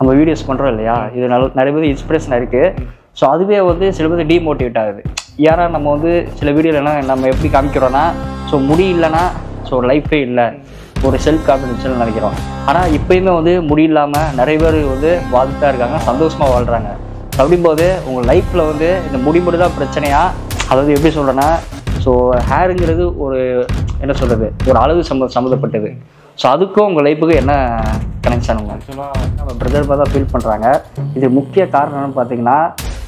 நம்ம வீடியோஸ் பண்ணுறோம் இல்லையா, இது நிறைய பேர் இன்ஸ்பிரேஷனாக இருக்குது. ஸோ அதுவே வந்து சில பேர் டீமோட்டிவேட் ஆகுது. ஏன்னா நம்ம வந்து சில வீடியோலலாம் நம்ம எப்படி காமிக்கிறோன்னா, ஸோ முடி இல்லைன்னா ஸோ லைஃபே இல்லை, ஒரு செல்ஃப் கான்ஃபிடென்ஷியல் நினைக்கிறோம். ஆனால் இப்போயுமே வந்து முடி இல்லாமல் நிறைய பேர் வந்து வாழ்ந்துட்டு இருக்காங்க, சந்தோஷமாக வாழ்கிறாங்க. அப்படிங்கும்போது உங்கள் லைஃப்பில் வந்து இந்த முடி மட்டும் தான் பிரச்சனையா, அதாவது எப்படி சொல்கிறேன்னா, ஸோ ஹேருங்கிறது ஒரு என்ன சொல்கிறது, ஒரு அளவு சம்மந்தப்பட்டது. ஸோ அதுக்கும் உங்கள் லைஃபுக்கு என்ன கனெக்ஷன் நம்ம பிரதர் தான் ஃபீல் பண்ணுறாங்க. இது முக்கிய காரணம் என்னன்னு பார்த்தீங்கன்னா,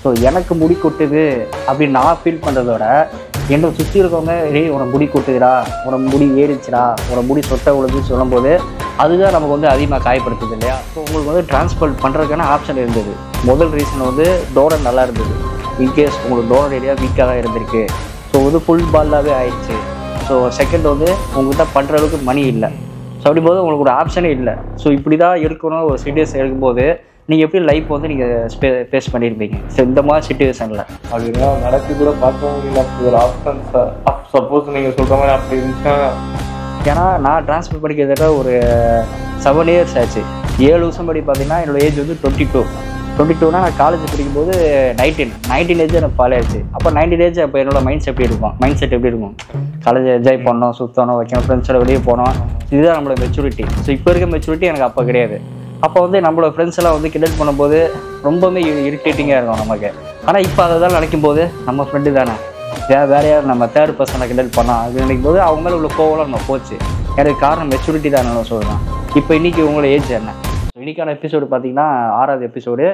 ஸோ எனக்கு முடி கொட்டுது அப்படின்னு நான் ஃபீல் பண்ணுறதோட என்னை சுற்றி இருக்கவங்க, உனக்கு முடி கொட்டுதுடா, உனக்கு முடி ஏறிச்சுடா, உனக்கு முடி சொட்டை விழுதுன்னு சொல்லும்போது அதுதான் நமக்கு வந்து அதிகமாக காயப்படுத்துது இல்லையா. ஸோ உங்களுக்கு வந்து டிரான்ஸ்போர்ட் பண்ணுறதுக்கான ஆப்ஷன் இருந்தது. முதல் ரீசன் வந்து டோனர் நல்லா இருந்தது. இன்கேஸ் உங்களுக்கு டோனர் ஏரியா வீக்காக தான் இருந்திருக்கு, ஸோ வந்து ஃபுல் பால்லாகவே ஆயிடுச்சு. ஸோ செகண்ட் வந்து உங்கள்கிட்ட பண்ணுற அளவுக்கு மணி இல்லை. ஸோ அப்படிங்கும்போது உங்களுக்கு ஒரு ஆப்ஷனே இல்லை. ஸோ இப்படி தான் இருக்கணும் ஒரு சிச்சுவேஷன் இருக்கும்போது நீங்கள் எப்படி லைஃப் வந்து நீங்கள் ஃபேஸ் பண்ணியிருப்பீங்க? ஸோ இந்த மாதிரி சிச்சுவேஷனில் அப்படின்னா நடத்தி கூட பார்க்க முடியல. அப்படி ஒரு ஆப்ஷன்ஸ் சப்போஸ் நீங்கள் சொல்கிற மாதிரி அப்படி இருந்துச்சுன்னா, ஏன்னா நான் ட்ரான்ஸ்ஃபர் படிக்கிறதுல ஒரு 7 years ஆச்சு. 7 வருஷம் படி பார்த்தீங்கன்னா என்னோடய ஏஜ் வந்து 22னா நான் காலேஜ் படிக்கும்போது 19 ஏஜ் எனக்கு ஃபாலோ ஆயிடுச்சு. அப்போ 19 ஏஜ் அப்போ என்னோட மைண்ட் செட் எப்படி இருக்கும்? காலேஜ் என்ஜாய் பண்ணோம், சுற்றணும், வைக்கணும், ஃப்ரெண்ட்ஸோட வெளியே போனோம், இதுதான் நம்மளோட மெச்சூரிட்டி. ஸோ இப்போ இருக்க மெச்சூரிட்டி எனக்கு அப்போ கிடையாது. அப்போ வந்து நம்மளோட ஃப்ரெண்ட்ஸ் எல்லாம் வந்து கிண்டல் பண்ணும்போது ரொம்பவுமே இரிட்டேட்டிங்காக இருக்கும் நமக்கு. ஆனால் இப்போ அதை தான் நினைக்கும் போது நம்ம ஃப்ரெண்டு தானே, வேறு யார் நம்ம தேர்ட் பர்சனை கிண்டல் பண்ணோம் அது நினைக்கும் போது அவங்க மேலே உள்ள கோவலாம் நம்ம போச்சு. எனக்கு காரணம் மெச்சூரிட்டி தான் நான் சொல்கிறேன். இப்போ இன்றைக்கி உங்களோட ஏஜ் என்ன? ஸோ இன்றைக்கான எபிசோடு பார்த்தீங்கன்னா 6வது எபிசோடு.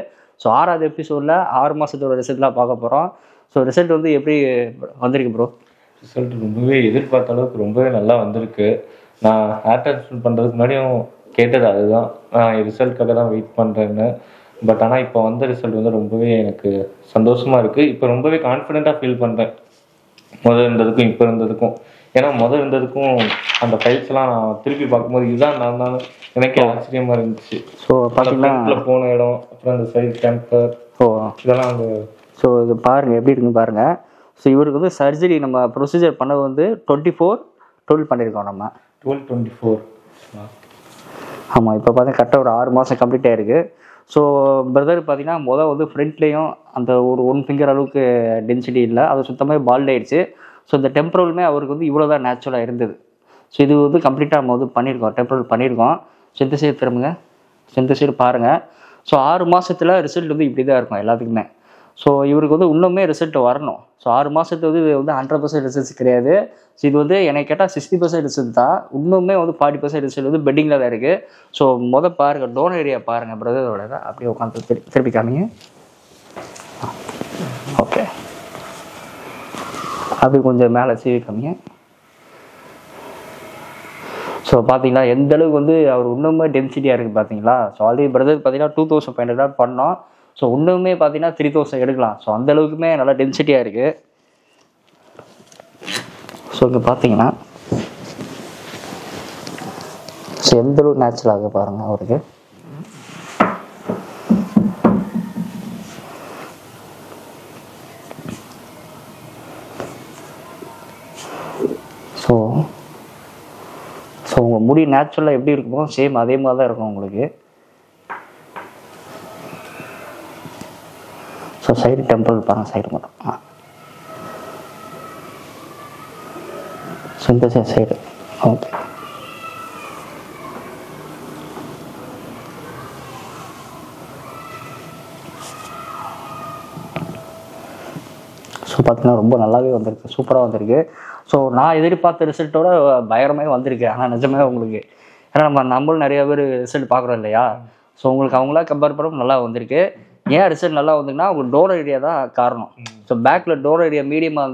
ஸோ 6வது எபிசோடில் 6 மாதத்தோட ரிசல்ட்லாம் பார்க்க போகிறோம். ஸோ ரிசல்ட் வந்து எப்படி வந்திருக்கு ப்ரோ? ரிசல்ட் ரொம்பவே எதிர்பார்த்த அளவுக்கு ரொம்பவே நல்லா வந்திருக்கு. நான் ஹேர் டிரான்ஸ்ஃபர் பண்ணுறதுக்கு முன்னாடியும் கேட்டது அதுதான், நான் ரிசல்ட்டுக்காக தான் வெயிட் பண்ணுறேன்னு. பட் ஆனால் இப்போ வந்த ரிசல்ட் வந்து ரொம்பவே எனக்கு சந்தோஷமாக இருக்குது. இப்போ ரொம்பவே கான்ஃபிடெண்ட்டாக ஃபீல் பண்ணுறேன் முதல் இருந்ததுக்கும் இப்போ இருந்ததுக்கும். ஏன்னா முதல் இருந்ததுக்கும் அந்த ஃபைல்ஸ்லாம் நான் திருப்பி பார்க்கும்போது இதுதான் நான் தான் எனக்கே ஆச்சரியமாக இருந்துச்சு. ஸோ பார்த்தீங்கன்னா போன இடம், அப்புறம் அந்த சைடு டெம்பர், இதெல்லாம் அந்த ஸோ இது பாருங்கள் எப்படி இருக்குன்னு பாருங்கள். ஸோ இவருக்கு வந்து சர்ஜரி நம்ம ப்ரொசீஜர் பண்ணது வந்து 24/12 பண்ணியிருக்கோம் நம்ம. 12/24. ஆமாம், இப்போ பார்த்தீங்கன்னா கரெக்டாக ஒரு 6 மாதம் கம்ப்ளீட் ஆகிருக்கு. ஸோ பிரதர் பார்த்தீங்கன்னா வந்து ஃப்ரண்ட்லேயும் அந்த ஒரு 1 ஃபிங்கர் அளவுக்கு டென்சிட்டி இல்லை, அது சுத்தமாக பால்ட் ஆகிடுச்சு. ஸோ இந்த டெம்பரலுமே அவருக்கு வந்து இவ்வளோ தான் நேச்சுரலாக இருந்தது. ஸோ இது வந்து கம்ப்ளீட்டாக நம்ம வந்து பண்ணியிருக்கோம், டெம்பரல் பண்ணியிருக்கோம். ஸோ இந்த சைடு திரும்புங்க, ஸோ இந்த சைடு பாருங்கள். ஸோ 6 மாதத்தில் ரிசல்ட் வந்து இப்படி தான் இருக்கும் எல்லாத்துக்குமே. ஸோ இவருக்கு வந்து இன்னுமே ரிசல்ட் வரணும். ஸோ 6 மாதத்துக்கு வந்து இது வந்து 100% ரிசல்ட்ஸ் கிடையாது. ஸோ இது வந்து எனக்கு கேட்டால் 60% ரிசல்ட் தான். இன்னுமே வந்து 40% ரிசல்ட் வந்து பெட்டிங்கில் தான் இருக்குது. ஸோ பாருங்கள், டோனர் ஏரியா பாருங்கள் பிரதரோட தான். அப்படியே உட்காந்து திருப்பி காமிங்க. ஓகே, அப்படி கொஞ்சம் மேலே சீவி காமிங்க. ஸோ பார்த்தீங்களா எந்த அளவுக்கு வந்து அவர் இன்னுமே டென்சிட்டியாக இருக்குது பார்த்தீங்களா. ஸோ ஆல்ரெடி பிரதர் பார்த்தீங்கன்னா 2500 பண்ணோம். ஸோ இன்னுமே பார்த்தீங்கன்னா 3000 எடுக்கலாம். ஸோ அந்த அளவுக்குமே நல்லா டென்சிட்டியாக இருக்குது. ஸோ இங்கே பார்த்தீங்கன்னா ஸோ எந்த அளவுக்கு நேச்சுரலாக பாருங்கள் அவருக்கு. ஸோ ஸோ உங்கள் முடி நேச்சுரலாக எப்படி இருக்குமோ சேம் அதே மாதிரி தான் இருக்கும் உங்களுக்கு. ஸோ சைடு டெம்பரல் பாருங்கள், சைடு மட்டும். ஸோ இந்த சைடு ஓகே. ஸோ பார்த்தீங்கன்னா ரொம்ப நல்லாவே வந்திருக்கு, சூப்பராக வந்திருக்கு. ஸோ நான் எதிர்பார்த்த ரிசல்ட்டோட பயங்கரமாகவே வந்திருக்கு. ஆனால் நிஜமே உங்களுக்கு, ஏன்னா நம்மளும் நிறைய பேர் ரிசல்ட் பார்க்குறோம் இல்லையா. ஸோ உங்களுக்கு அவங்களா கம்பேர் பண்ணும் நல்லா வந்திருக்கு. ஏன் ரிசல்ட் நல்லா வந்துங்கன்னா உங்களுக்கு டோனர் ஏரியா தான் காரணம். ஸோ பேக்கில் டோனர் ஏரியா மீடியமாக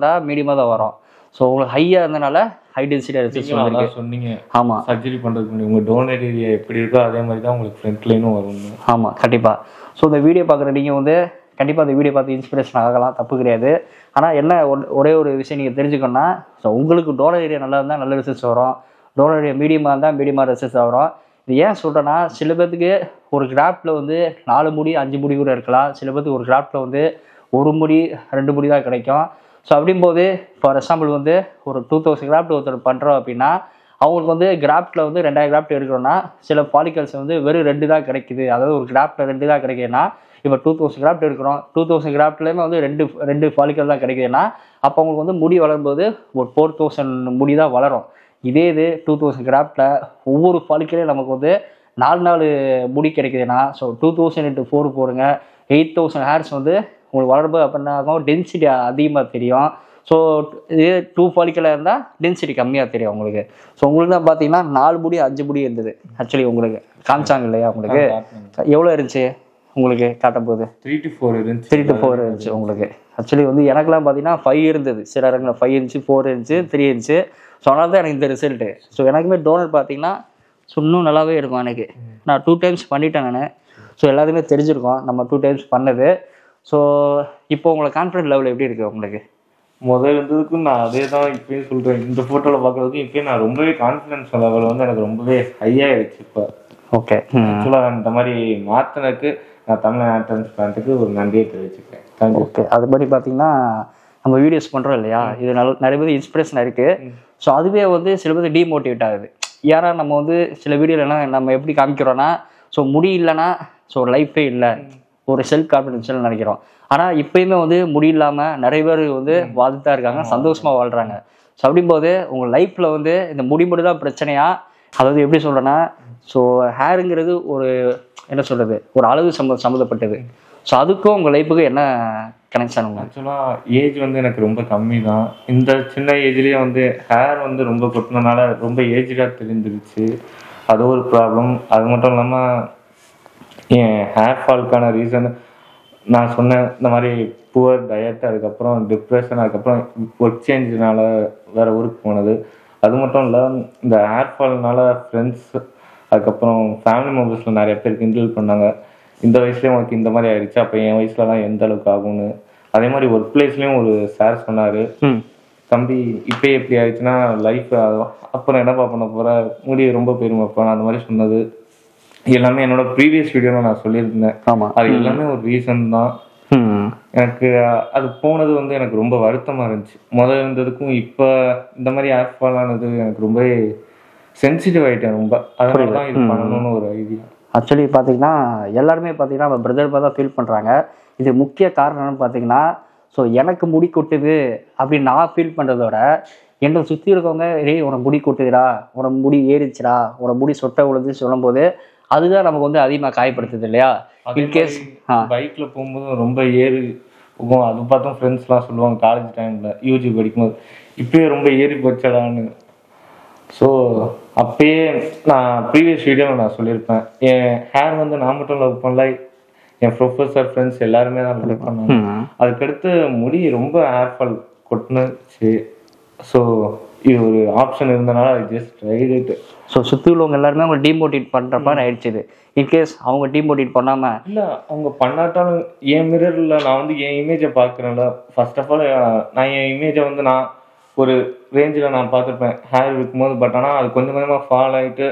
தான் வரும். ஸோ உங்களுக்கு ஹையாக இருந்தனால ஹை டென்சிட்டி ரிசல்ட் சொன்னீங்க. ஆமாம், சர்ஜரி பண்ணுறதுக்கு முன்னாடி உங்கள் டோனர் ஏரியா எப்படி இருக்கோ அதே மாதிரி தான் உங்களுக்கு ஃப்ரண்ட்லைனும் வரும். ஆமாம், கண்டிப்பாக. ஸோ இந்த வீடியோ பார்க்குற நீங்கள் வந்து கண்டிப்பாக அந்த வீடியோ பார்த்து இன்ஸ்பிரேஷன் ஆகலாம், தப்பு கிடையாது. ஆனால் என்ன ஒரே ஒரு விஷயம் நீங்கள் தெரிஞ்சுக்கணும்னா, ஸோ உங்களுக்கு டோனர் ஏரியா நல்லா இருந்தால் நல்ல ரிசல்ட்ஸ் வரும், டோனர் ஏரியா மீடியமாக இருந்தால் மீடியமாக ரிசல்ட்ஸ் வரும். இது ஏன் சொல்கிறேன்னா, சில பேர்த்துக்கு ஒரு கிராஃப்டில் வந்து 4 முடி 5 முடி கூட இருக்கலாம். சில பேர்த்துக்கு ஒரு கிராஃப்டில் வந்து 1 முடி 2 முடி தான் கிடைக்கும். ஸோ அப்படிங்கும்போது ஃபார் எக்ஸாம்பிள் வந்து ஒரு 2000 கிராஃப்ட் ஒருத்தர் பண்ணுறோம் அப்படின்னா அவங்களுக்கு வந்து கிராஃப்டில் வந்து 2000 கிராஃப்ட் எடுக்கிறோன்னா சில ஃபாலிகல்ஸ் வந்து வெறும் 2 தான் கிடைக்குது. அதாவது ஒரு கிராஃப்டில் 2 தான் கிடைக்குதுன்னா இப்போ 2000 கிராஃப்ட் எடுக்கிறோம், 2000 கிராஃப்ட்லேயுமே வந்து ரெண்டு ஃபாலிக்கல் தான் கிடைக்குதுன்னா அப்போ அவங்களுக்கு வந்து முடி வளரும்போது ஒரு 4000 முடி தான் வளரும். இதே இது 2000 கிராஃப்டில் ஒவ்வொரு ஃபாலிக்கலையும் நமக்கு வந்து 4 முடி கிடைக்குதுன்னா ஸோ 2000 × 4 போடுங்க, 8000 ஹேர்ஸ் வந்து உங்களுக்கு வளரும்போது அப்படின்னா ஆகும், டென்சிட்டி அதிகமாக தெரியும். ஸோ இதே 2 ஃபாலிக்கலாக இருந்தால் டென்சிட்டி கம்மியாக தெரியும் உங்களுக்கு. ஸோ உங்களுக்கு தான் பார்த்தீங்கன்னா 4 முடி 5 முடி இருந்தது ஆக்சுவலி உங்களுக்கு காமிச்சாங்க இல்லையா? உங்களுக்கு எவ்வளோ இருந்துச்சு உங்களுக்கு காட்டும் போது? 3 to 4 இருந்துச்சு. 3 to 4 இருந்துச்சு உங்களுக்கு. ஆக்சுவலி வந்து எனக்குலாம் பார்த்தீங்கன்னா 5 இருந்தது, சில இடங்களில் 5 இருந்துச்சு, 4 இருந்துச்சு, 3 இருந்துச்சு. ஸோ அதனால தான் எனக்கு இந்த ரிசல்ட்டு. ஸோ எனக்குமே டோனர் பார்த்தீங்கன்னா ஸோ இன்னும் நல்லாவே இருக்கும் எனக்கு. நான் 2 டைம்ஸ் பண்ணிட்டேன் நான். ஸோ எல்லாத்துக்குமே தெரிஞ்சிருக்கோம் நம்ம 2 டைம்ஸ் பண்ணது. ஸோ இப்போ உங்களை கான்ஃபிடன்ட் லெவல் எப்படி இருக்குது உங்களுக்கு? முதல் இருந்ததுக்கும் நான் அதே தான் இப்பயும் சொல்கிறேன். இந்த ஃபோட்டோவில் பார்க்குறதுக்கும் இப்பயும் நான் ரொம்பவே கான்ஃபிடன்ஸ் லெவல் வந்து எனக்கு ரொம்பவே ஹையாகிடுச்சு இப்போ. ஓகே. ஆக்சுவலாக இந்த மாதிரி மாற்றினதுக்கு நான் தமிழ் ஹேர் டிரான்ஸ்பிளான்ட்டுக்கு ஒரு நன்றியை தெரிவிச்சுக்கிறேன். தேங்க்யூ. ஓகே. அது மாதிரி பார்த்தீங்கன்னா நம்ம வீடியோஸ் பண்ணுறோம் இல்லையா, இது நிறைய பேர் இன்ஸ்பிரேஷன் இருக்குது. ஸோ அதுவே வந்து சில பேர் டீமோட்டிவேட் ஆகுது. ஏன்னா நம்ம வந்து சில வீடியோலாம் நம்ம எப்படி காமிக்கிறோன்னா ஸோ முடி இல்லைன்னா ஸோ லைஃபே இல்லை, ஒரு செல்ஃப் கான்ஃபிடென்ஷியல் நினைக்கிறோம். ஆனால் இப்போயுமே வந்து முடி இல்லாமல் நிறைய பேர் வந்து வாழ்ந்துதான் இருக்காங்க, சந்தோஷமாக வாழ்கிறாங்க. ஸோ அப்படிங்கும்போது உங்கள் லைஃப்பில் வந்து இந்த முடி மட்டும் தான் பிரச்சனையா? அதாவது எப்படி சொல்கிறேன்னா ஸோ ஹேருங்கிறது ஒரு என்ன சொல்கிறது ஒரு அளவு சம்மந்தப்பட்டது. ஸோ அதுக்கும் உங்கள் லைஃபுக்கு என்ன கனெக்ஷன்? ஆக்சுவலாக ஏஜ் வந்து எனக்கு ரொம்ப கம்மி தான். இந்த சின்ன ஏஜ்லேயே வந்து ஹேர் வந்து ரொம்ப கொட்டினனால ரொம்ப ஏஜ்டாக தெரிஞ்சிருச்சு. அது ஒரு ப்ராப்ளம். அது மட்டும் இல்லாமல் என் ஹேர் ஃபால்க்கான ரீசன் நான் சொன்னேன், இந்த மாதிரி புவர் டயட், அதுக்கப்புறம் டிப்ரெஷன், அதுக்கப்புறம் ஒர்க் சேஞ்சினால வேறு ஊருக்கு போனது. அது மட்டும் இல்லை, இந்த ஹேர் ஃபால்னால ஃப்ரெண்ட்ஸ் அதுக்கப்புறம் ஃபேமிலி மெம்பர்ஸில் நிறைய பேர் கிண்டல் பண்ணாங்க, இந்த வயசுலேயும் உனக்கு இந்த மாதிரி ஆயிடுச்சு, அப்போ என் வயசுலலாம் எந்த அளவுக்கு ஆகும்னு. அதே மாதிரி ஒர்க் பிளேஸ்லேயும் ஒரு சார் சொன்னார், தம்பி இப்போ எப்படி ஆயிடுச்சுன்னா லைஃப் அப்புறம் என்னப்பா பண்ண போகிற, முடி ரொம்ப பெருமைப்பா அந்த மாதிரி சொன்னது எல்லாமே என்னோட ப்ரீவியஸ் வீடியோவில் நான் சொல்லியிருந்தேன். ஆமாம், அது எல்லாமே ஒரு ரீசன் தான். எனக்கு அது போனது வந்து எனக்கு ரொம்ப வருத்தமாக இருந்துச்சு. முதல்ல இருந்ததுக்கும் இப்போ இந்த மாதிரி ஹேர் ஃபால் ஆனது எனக்கு ரொம்பவே சென்சிட்டிவ் ஆகிட்டேன் ரொம்ப. அதனால தான் இது பண்ணணும்னு ஒரு ஐடியா. ஆக்சுவலி பார்த்தீங்கன்னா எல்லாருமே பார்த்தீங்கன்னா நம்ம பிரதர் தான் ஃபீல் பண்ணுறாங்க. இது முக்கிய காரணம்னு பார்த்தீங்கன்னா ஸோ எனக்கு முடி கொட்டுது அப்படின்னு நான் ஃபீல் பண்ணுறதோட என்னை சுற்றி இருக்கவங்க உனக்கு முடி கொட்டுதுடா, உனக்கு முடி ஏறிச்சுடா, உனக்கு முடி சொட்டை விழுதுன்னு சொல்லும்போது அதுதான் நமக்கு வந்து அதிகமாக காயப்படுத்துது இல்லையா? இன்கேஸ் பைக்ல போகும்போது ரொம்ப ஏறி போகும். அது பார்த்தோம் ஃப்ரெண்ட்ஸ்லாம் சொல்லுவாங்க காலேஜ் டைம்ல யூஜி படிக்கும்போது, இப்பயே ரொம்ப ஏறி போச்சடான்னு. ஸோ அப்பயே நான் ப்ரீவியஸ் வீடியோவில் நான் சொல்லியிருப்பேன், என் ஹேர் வந்து நான் மட்டும் லவ் பண்ணல, என் ப்ரொஃபஸர் ஃப்ரெண்ட்ஸ் எல்லாருமே தான் லவ் பண்ணாங்க. அதுக்கடுத்து முடி ரொம்ப ஹேர் ஃபால் கொட்டுனுச்சு. ஸோ இது ஒரு ஆப்ஷன் இருந்தனால I just tried it. So சுற்றி உள்ளவங்க எல்லாருமே அவங்க டீமோட்டிவேட் பண்ணுற மாதிரி ஆயிடுச்சு. இது இன்கேஸ் அவங்க டீமோட்டிவேட் பண்ணாமல் இல்லை, அவங்க பண்ணாட்டாலும் என் மிரரில் நான் வந்து என் இமேஜை பார்க்குறேன்ல. ஃபர்ஸ்ட் ஆஃப் ஆல் நான் என் இமேஜை வந்து நான் ஒரு ரேஞ்சில் நான் பார்த்துருப்பேன் ஹேர் இருக்கும்போது. பட் ஆனால் அது கொஞ்சம் கொஞ்சமாக ஃபால் ஆகிட்டு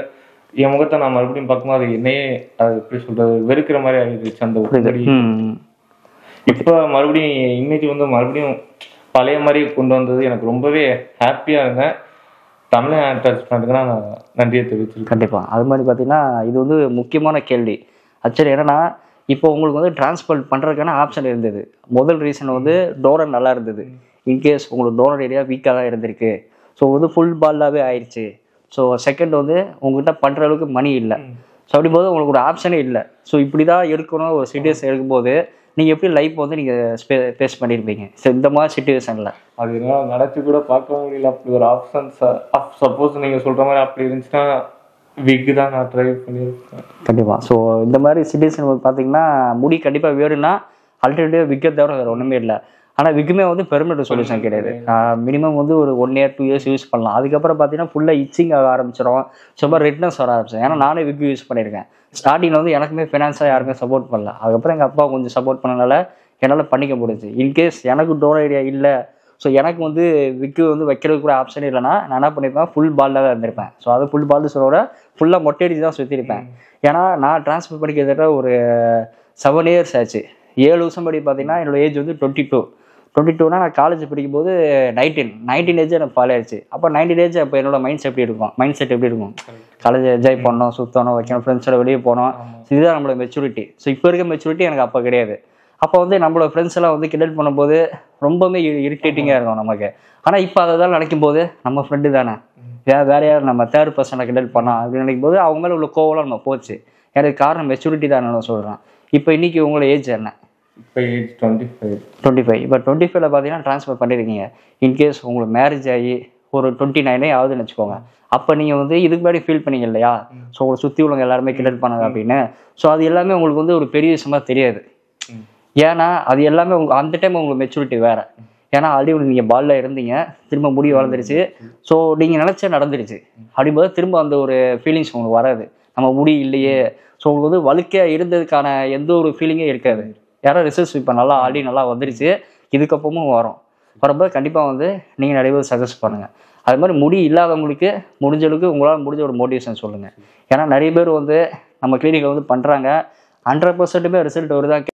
என் முகத்தை நான் மறுபடியும் பார்க்கும்போது அது என்னையே அது எப்படி சொல்கிறது வெறுக்கிற மாதிரி ஆகிடுச்சு அந்த முடி. இப்போ மறுபடியும் என் இமேஜ் வந்து மறுபடியும் பழைய மாதிரி கொண்டு வந்தது எனக்கு ரொம்பவே ஹாப்பியாக இருந்தேன். தமிழ் ஹேர் டிரான்ஸ்பிளான்ட்டுக்கு நான் நன்றியை தெரிவிச்சிருக்கேன். கண்டிப்பாக. அது மாதிரி பார்த்தீங்கன்னா இது வந்து முக்கியமான கேள்வி. ஆக்சுவலி என்னன்னா இப்போ உங்களுக்கு வந்து டிரான்ஸ்பிளான்ட் பண்ணுறதுக்கான ஆப்ஷன் இருந்தது. முதல் ரீசன் வந்து டோனர் நல்லா இருந்தது. இன்கேஸ் உங்களுக்கு டோனர் ஏரியா வீக்காக தான் இருந்திருக்கு, ஸோ வந்து ஃபுல் பால்லாகவே ஆயிடுச்சு. ஸோ செகண்ட் வந்து உங்கள்கிட்ட பண்ணுற அளவுக்கு மணி இல்லை. ஸோ அப்படிங்கும்போது உங்களுக்கு ஒரு ஆப்ஷனே இல்லை. ஸோ இப்படி தான் எடுக்கணும் ஒரு சிச்சுவேஷன் எடுக்கும்போது நீங்கள் எப்படி லைஃப் வந்து நீங்கள் ஃபேஸ் பண்ணியிருப்பீங்க? ஸோ இந்த மாதிரி சிச்சுவேஷனில் அது என்ன நினச்சி கூட பார்க்க முடியல. அப்படி ஒரு ஆப்ஷன்ஸ் சப்போஸ் நீங்கள் சொல்கிற மாதிரி அப்படி இருந்துச்சுன்னா விக்கு தான் நான் ட்ரை பண்ணியிருப்பேன். கண்டிப்பாக. ஸோ இந்த மாதிரி சிச்சுவேஷன் பார்த்தீங்கன்னா முடி கண்டிப்பாக வேணும்னா ஆல்டர்னேட்டிவ் விக்கை தவிர வேறு ஒன்றுமே இல்லை. ஆனால் விக்குமே வந்து பெர்மனெண்ட் சொல்யூஷன் கிடையாது. மினிமம் வந்து ஒரு 1 year 2 years யூஸ் பண்ணலாம். அதுக்கப்புறம் பார்த்தீங்கன்னா ஃபுல்லாக இச்சிங் ஆக ஆரம்பிச்சிடும், சும்மா ரெட்னஸ் வர ஆரம்பிச்சிடும். ஏன்னா நானே விக்கு யூஸ் பண்ணியிருக்கேன். ஸ்டார்டிங்கில் வந்து எனக்குமே ஃபினான்ஸாக யாருமே சப்போர்ட் பண்ணல. அதுக்கப்புறம் எங்கள் அப்பா கொஞ்சம் சப்போர்ட் பண்ணனால என்னால் பண்ணிக்க முடிஞ்சு. இன்கேஸ் எனக்கு டோனர் ஐடியா இல்லை, ஸோ எனக்கு வந்து விக்கு வந்து வைக்கிறதுக்கு கூட ஆப்ஷன் இல்லைன்னா நான் என்ன பண்ணியிருப்பேன், ஃபுல் பாலில் தான் இருந்திருப்பேன். ஸோ அது ஃபுல் பால்னு சொல்ல ஃபுல்லாக மொட்டையடிச்சு தான் சுற்றிருப்பேன். ஏன்னா நான் ட்ரான்ஸ்ஃபர் பண்ணிக்கிறத ஒரு 7 years ஆச்சு. 7 வருஷம் படி பார்த்தீங்கன்னா என்னோட ஏஜ் வந்து 22. 22னா நான் காலேஜ் படிக்கும்போது 19 ஏஜ் எனக்கு ஃபாலோ ஆயிடுச்சு. அப்போ 19 ஏஜ் அப்போ என்னோட மைண்ட் செட் எப்படி இருக்கும், காலேஜ் என்ஜாய் பண்ணணும், சுற்றணும், வைக்கணும், ஃப்ரெண்ட்ஸோட வெளியே போனோம். இதுதான் நம்மளோட மெச்சூரிட்டி. ஸோ இப்போ இருக்க மெச்சூரிட்டி எனக்கு அப்போ கிடையாது. அப்போ வந்து நம்மளோட ஃப்ரெண்ட்ஸ் எல்லாம் வந்து கிண்டல் பண்ணும்போது ரொம்பவுமே இரிட்டேட்டிங்காக இருக்கும் நமக்கு. ஆனால் இப்போ அதை தான் நினைக்கும் போது நம்ம ஃப்ரெண்டு தானே, வேற யார் நம்ம தேர்ட் பர்சனை கிண்டல் பண்ணோம் அப்படின்னு நினைக்கும் போது அவங்க மேலே உள்ள கோவலாம் நம்ம போச்சு. எனக்கு காரணம் மெச்சூரிட்டி தான் நான் சொல்கிறேன். இப்போ இன்னைக்கு உங்களோட ஏஜ் என்ன? இப்போ ஏஜ் 25. இப்போ 25ல பார்த்தீங்கன்னா ட்ரான்ஸ்ஃபர் பண்ணியிருக்கீங்க. இன்கேஸ் உங்களுக்கு மேரேஜ் ஆகி ஒரு 29 ஆகுதுன்னு வச்சுக்கோங்க. அப்போ நீங்கள் வந்து இதுக்கு முன்னாடி ஃபீல் பண்ணீங்க இல்லையா, ஸோ உங்களை சுற்றி உள்ளவங்க எல்லாருமே கிண்டல் பண்ணாங்க அப்படின்னு. ஸோ அது எல்லாமே உங்களுக்கு வந்து ஒரு பெரிய விஷயமா தெரியாது. ஏன்னா அது எல்லாமே அந்த டைம் உங்களுக்கு மெச்சூரிட்டி வேறு. ஏன்னா ஆல்ரெடி நீங்கள் பாலில் இருந்தீங்க, திரும்ப முடி வளர்ந்துருச்சு, ஸோ நீங்கள் நினச்சா நடந்துருச்சு. அப்படிங்கும்போது திரும்ப அந்த ஒரு ஃபீலிங்ஸ் உங்களுக்கு வராது, நம்ம முடி இல்லையே. ஸோ உங்களுக்கு வந்து வழுக்கையாக இருந்ததுக்கான எந்த ஒரு ஃபீலிங்கே இருக்காது. யாரோ ரிசல்ட்ஸ் இப்போ நல்லா ஆல்ரெடி நல்லா வந்துருச்சு, இதுக்கப்புறமும் வரும். வரும்போது கண்டிப்பாக வந்து நீங்கள் நிறைய பேர் சஜஸ்ட் பண்ணுங்கள். அது மாதிரி முடி இல்லாதவங்களுக்கு முடிஞ்ச அளவுக்கு உங்களால் முடிஞ்ச ஒரு மோட்டிவேஷன் சொல்லுங்கள். ஏன்னா நிறைய பேர் வந்து நம்ம கிளினிக்கில் வந்து பண்ணுறாங்க, 100% ரிசல்ட் வருதா